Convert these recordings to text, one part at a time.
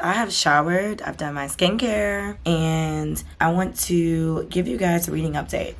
I have showered, I've done my skincare, and I want to give you guys a reading update.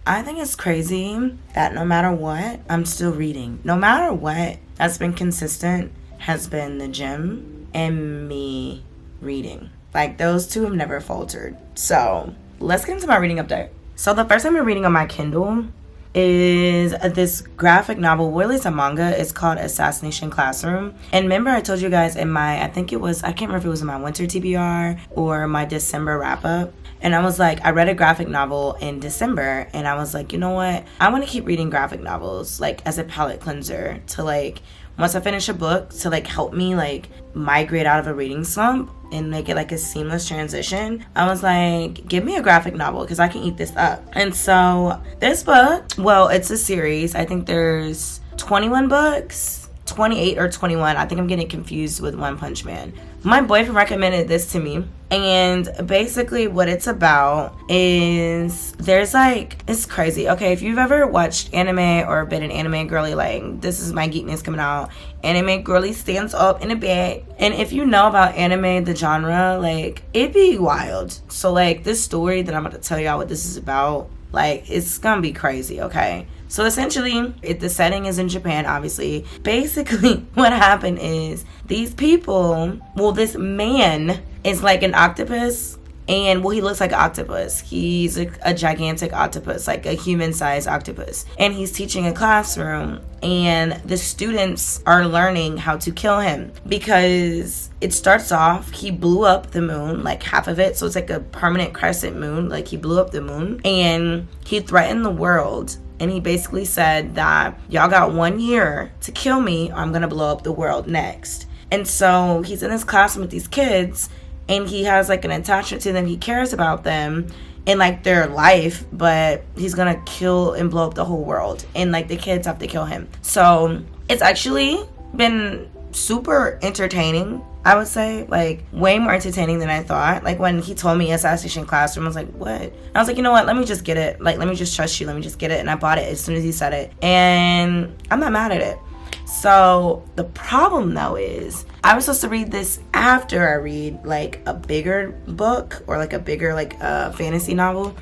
I think it's crazy that no matter what, I'm still reading. No matter what has been consistent has been the gym and me reading. Like, those two have never faltered. So, let's get into my reading update. So, the first time I'm reading on my Kindle is this graphic novel, really it's a manga. It's called Assassination Classroom. And remember I told you guys in my, I can't remember if it was in my winter TBR or my December wrap up. And I was like, I read a graphic novel in December and I was like, you know what? I want to keep reading graphic novels, like as a palate cleanser to like, once I finish a book, to like help me like migrate out of a reading slump and make it like a seamless transition. I was like, give me a graphic novel because I can eat this up. And so this book, well, it's a series. I think there's 21 books, 28 or 21. I think I'm getting confused with One Punch Man. My boyfriend recommended this to me. And basically what it's about is there's like, it's crazy. Okay, if you've ever watched anime or been an anime girly, like this is my geekness coming out. Anime girly stands up in a bed. And if you know about anime, the genre, like it be wild. So like this story that I'm about to tell y'all what this is about, like it's gonna be crazy, okay? So essentially, the setting is in Japan, obviously. Basically, what happened is these people, well, this man is like an octopus. And, well, he looks like an octopus. He's a gigantic octopus, like a human-sized octopus. And he's teaching a classroom. And the students are learning how to kill him. Because it starts off, he blew up the moon, like half of it. So it's like a permanent crescent moon. Like he blew up the moon. And he threatened the world. And he basically said that y'all got 1 year to kill me or I'm going to blow up the world next. And so he's in this classroom with these kids. And he has like an attachment to them. He cares about them and like their life, but he's gonna kill and blow up the whole world. And like the kids have to kill him. So it's actually been super entertaining, I would say. Like way more entertaining than I thought. Like when he told me Assassination Classroom, I was like, what? And I was like, you know what? Let me just get it. Like, let me just trust you. Let me just get it. And I bought it as soon as he said it. And I'm not mad at it. So the problem though is I was supposed to read this after I read like a bigger book or like a bigger like fantasy novel,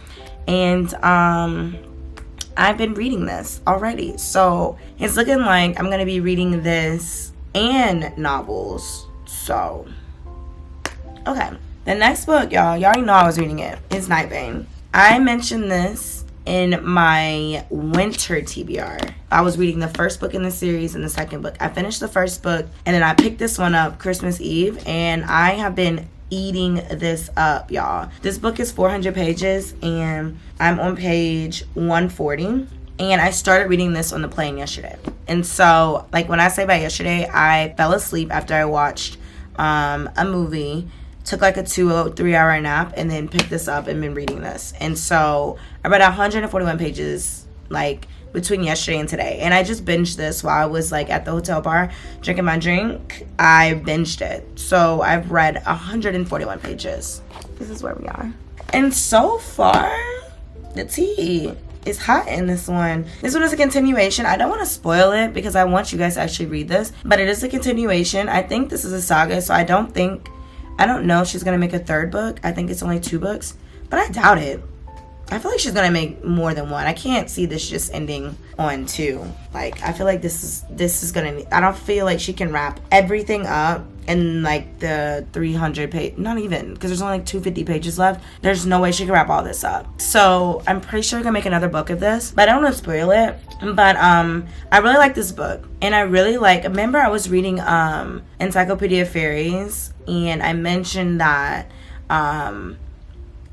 and I've been reading this already, so it's looking like I'm gonna be reading this and novels. So okay, the next book, y'all already know I was reading it, is Nightbane. I mentioned this in my winter TBR. I was reading the first book in the series and the second book. I finished the first book and then I picked this one up Christmas Eve, and I have been eating this up, y'all. This book is 400 pages and I'm on page 140, and I started reading this on the plane yesterday. And so like when I say by yesterday, I fell asleep after I watched a movie, took like a 2 or 3 hour nap, and then picked this up and been reading this. And so I read 141 pages like between yesterday and today. And I just binged this while I was like at the hotel bar drinking my drink. I binged it. So I've read 141 pages. This is where we are. And so far, the tea is hot in this one. This one is a continuation. I don't want to spoil it because I want you guys to actually read this. But it is a continuation. I think this is a saga, so I don't know if she's going to make a third book. I think it's only 2 books, but I doubt it. I feel like she's going to make more than one. I can't see this just ending on 2. Like, I feel like this is going to, I don't feel like she can wrap everything up in like the 300 page, not even, because there's only like 250 pages left. There's no way she can wrap all this up. So I'm pretty sure I'm going to make another book of this, but I don't want to spoil it. But I really like this book, and I really like, remember I was reading Encyclopedia Fairies, and I mentioned that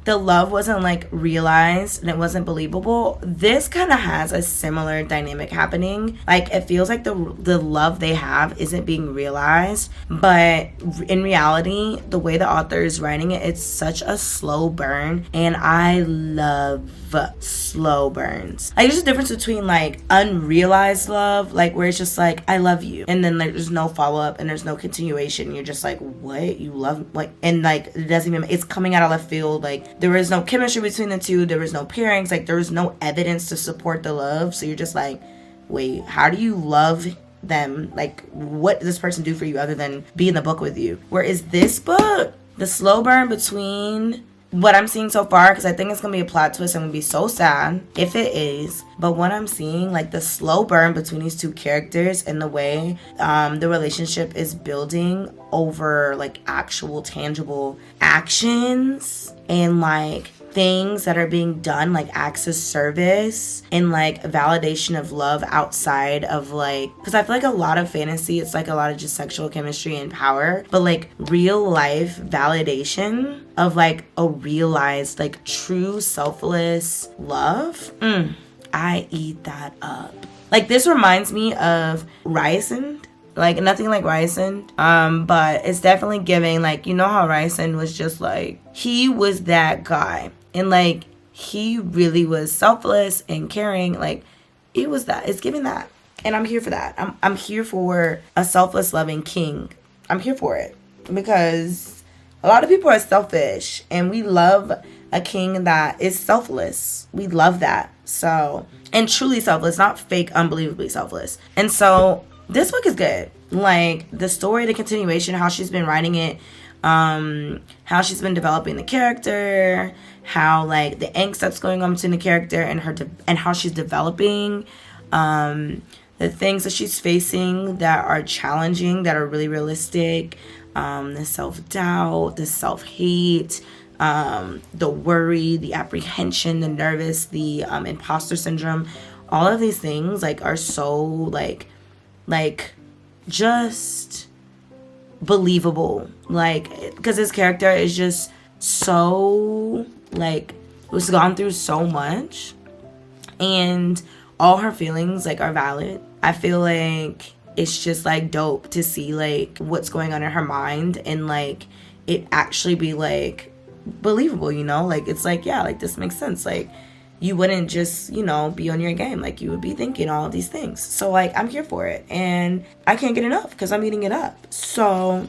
the love wasn't like realized and it wasn't believable. This kind of has a similar dynamic happening. Like it feels like the love they have isn't being realized, but in reality, the way the author is writing it, it's such a slow burn, and I love slow burns. Like there's a difference between like unrealized love, like where it's just like I love you, and then like there's no follow-up and there's no continuation. You're just like, what? You love, like, and like it doesn't even, it's coming out of left field. Like there was no chemistry between the two, there was no pairings, like there was no evidence to support the love. So you're just like, wait, how do you love them. Like, what does this person do for you other than be in the book with you? Whereas this book, the slow burn between what I'm seeing so far, because I think it's going to be a plot twist and I'm going to be so sad if it is. But what I'm seeing, like the slow burn between these two characters and the way the relationship is building over like actual tangible actions and like things that are being done, like acts of service and like validation of love outside of like, because I feel like a lot of fantasy, it's like a lot of just sexual chemistry and power, but like real life validation of like a realized like true selfless love, I eat that up. Like this reminds me of Ryzen. Like nothing like Ryzen, but it's definitely giving, like, you know how Ryzen was just like, he was that guy and like he really was selfless and caring. Like it was that, it's giving that, and I'm here for that. I'm here for a selfless loving king. I'm here for it because a lot of people are selfish and we love a king that is selfless. We love that. So, and truly selfless, not fake unbelievably selfless. And so this book is good. Like the story, the continuation, how she's been writing it, how she's been developing the character, how like the angst that's going on between the character and her, and how she's developing, the things that she's facing that are challenging, that are really realistic, the self-doubt, the self-hate, the worry, the apprehension, the nervous, the imposter syndrome. All of these things like are so like just believable, like because his character is just so like was gone through so much and all her feelings like are valid. I feel like it's just like dope to see like what's going on in her mind and like it actually be like believable, you know, like it's like, yeah, like this makes sense. Like you wouldn't just, you know, be on your game. Like you would be thinking all of these things. So like I'm here for it and I can't get enough because I'm eating it up. So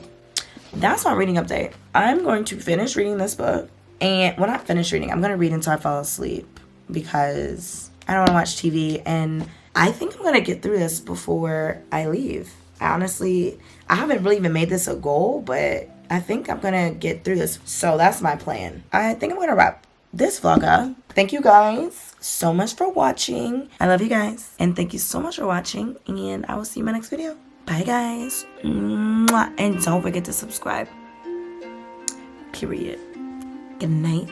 that's my reading update. I'm going to finish reading this book, and well, not finish reading, I'm going to read until I fall asleep because I don't want to watch TV, and I think I'm going to get through this before I leave. Honestly, I haven't really even made this a goal, but I think I'm going to get through this. So that's my plan. I think I'm going to wrap this vlog up. Thank you guys so much for watching. I love you guys, and thank you so much for watching, and I will see you in my next video. Bye guys. Mwah. And don't forget to subscribe. Period. Good night.